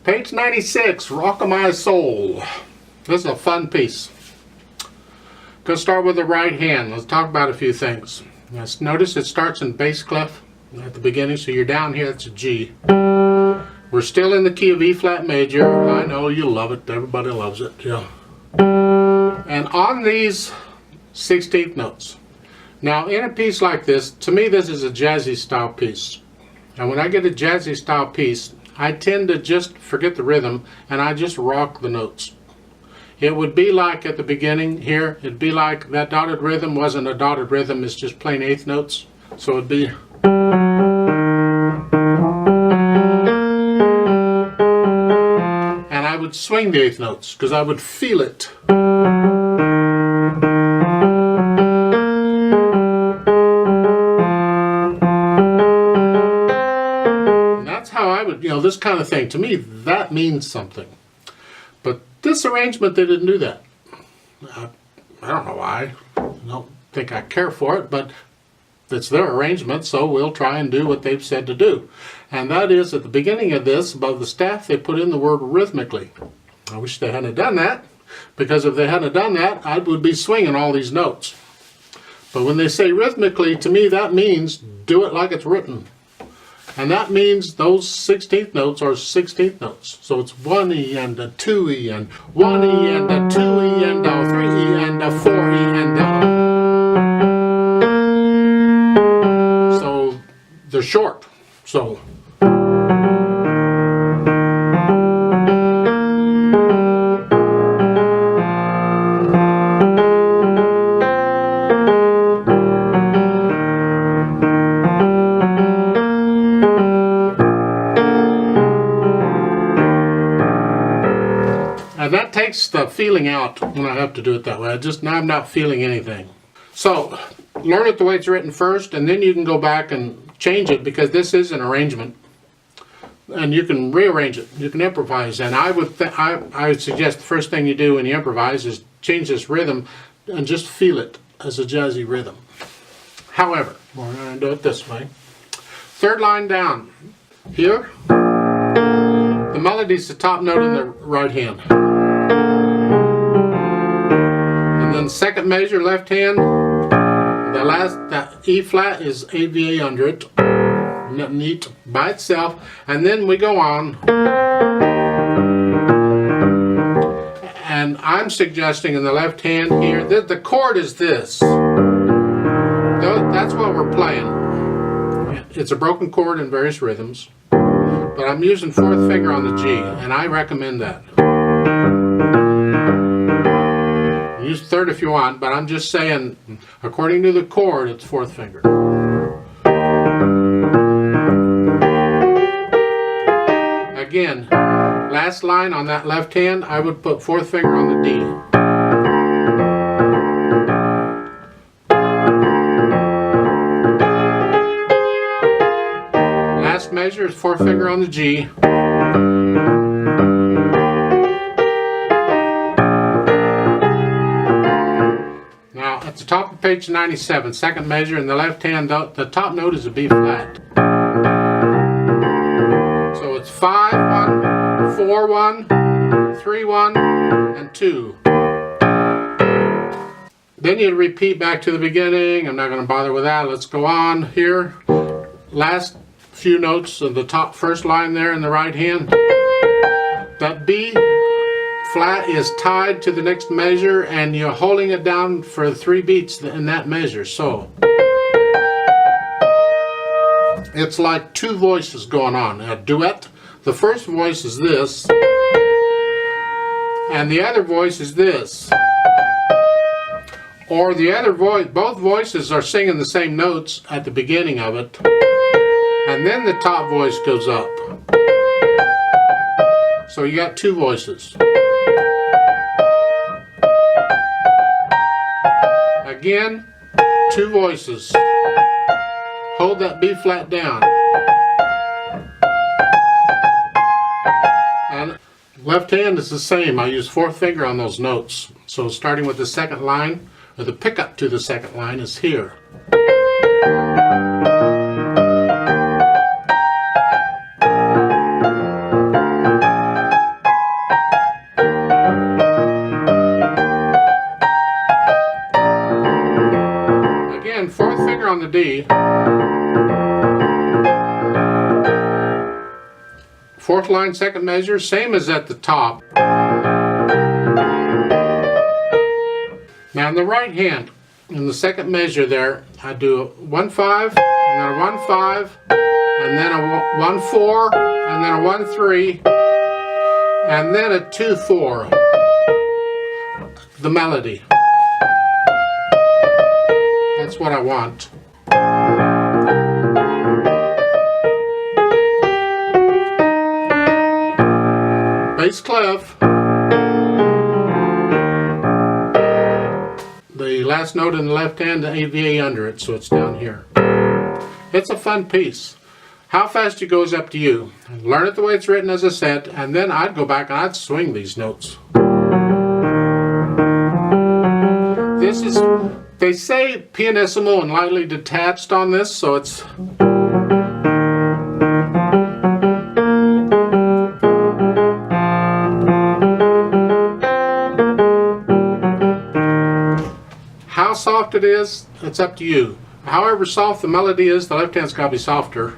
Page 96, Rock of My Soul. This is a fun piece. Gonna start with the right hand. Let's talk about a few things. Let's notice it starts in bass clef at the beginning, so you're down here, it's a G. We're still in the key of E flat major. I know you love it, everybody loves it. Yeah. And on these 16th notes. Now in a piece like this, to me this is a jazzy style piece. And when I get a jazzy style piece, I tend to just forget the rhythm and I just rock the notes. It would be like at the beginning here, it'd be like that dotted rhythm wasn't a dotted rhythm, it's just plain eighth notes. So it'd be. And I would swing the eighth notes because I would feel it. This kind of thing, to me, that means something. But this arrangement, they didn't do that. I don't know why. I don't think I care for it, but it's their arrangement, so we'll try and do what they've said to do. And that is, at the beginning of this, above the staff, they put in the word rhythmically. I wish they hadn't done that, because if they hadn't done that, I would be swinging all these notes. But when they say rhythmically, to me, that means do it like it's written. And that means those 16th notes are 16th notes. So it's 1E and a 2E and 1E and a 2E and a 3E and a 4E and a... So they're short. So... And that takes the feeling out when I have to do it that way. Now I'm not feeling anything. So learn it the way it's written first, and then you can go back and change it, because this is an arrangement. And you can rearrange it. You can improvise. And I would suggest the first thing you do when you improvise is change this rhythm and just feel it as a jazzy rhythm. However, we're going to do it this way. Third line down. Here, the melody is the top note in the right hand. Then second measure, left hand, that E flat is AVA under it, neat by itself, and then we go on, and I'm suggesting in the left hand here, the chord is this, that's what we're playing. It's a broken chord in various rhythms, but I'm using fourth finger on the G, and I recommend that. Use third if you want, but I'm just saying, according to the chord, it's fourth finger. Again, last line on that left hand, I would put fourth finger on the D. Last measure is fourth finger on the G. At the top of page 97, second measure in the left hand, the top note is a B flat. So it's 5-1, 4-1, 3-1, and 2. Then you repeat back to the beginning. I'm not going to bother with that. Let's go on here. Last few notes of the top first line there in the right hand. That B flat is tied to the next measure, and you're holding it down for 3 beats in that measure. So it's like two voices going on. A duet. The first voice is this, and the other voice is this. Or the other voice, both voices are singing the same notes at the beginning of it, and then the top voice goes up. So you got two voices. Again, two voices. Hold that B flat down. And left hand is the same. I use fourth finger on those notes. So starting with the second line, or the pickup to the second line is here. the D. Fourth line, second measure, same as at the top. Now in the right hand, in the second measure there, I do a 1-5, and then a 1-5, and then a 1-4, and then a 1-3, and then a 2-4. The melody. That's what I want. Bass clef. The last note in the left hand, the AVA under it, so it's down here. It's a fun piece. How fast you go is up to you. Learn it the way it's written, as I said, and then I'd go back and I'd swing these notes. This is, they say pianissimo and lightly detached on this, so it's... How soft it is, it's up to you. However soft the melody is, the left hand's got to be softer.